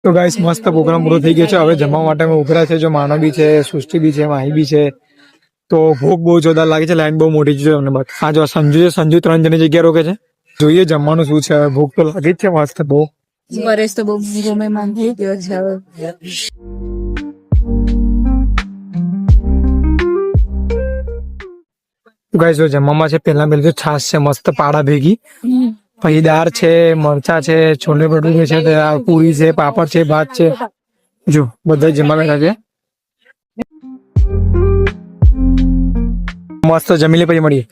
તો ગાઈસ મસ્ત પ્રોગ્રામ પૂરો થઈ ગયો છે. હવે જમવા માટે અમે ઉભરા છે. જો માનવ બી છે, સૃષ્ટિ બી છે, માહી બી છે. તો ભૂખ બહુ જોરદાર લાગે છે. લાઈન બહુ મોટી છે. અમને બસ આ જો સંજુ છે. સંજુ 3 જણની જગ્યા રોકે છે. જોઈએ જમવાનું શું છે. હવે ભૂખ તો લાગી જ છે મસ્ત બહુ. પરેશ તો બહુ મહેમાન થઈ ગયો છે હવે. ગાઈસ જો જમવામાં છે પહેલા તો છાશ છે મસ્ત પાડા ભેગી, પછી દાળ છે, મરચા છે, છોલે ભટુરે છે, પૂરી છે, પાપડ છે, ભાત છે. જો બધા જમવા બેઠા છે. મસ્ત જમી લે પછી મળીએ.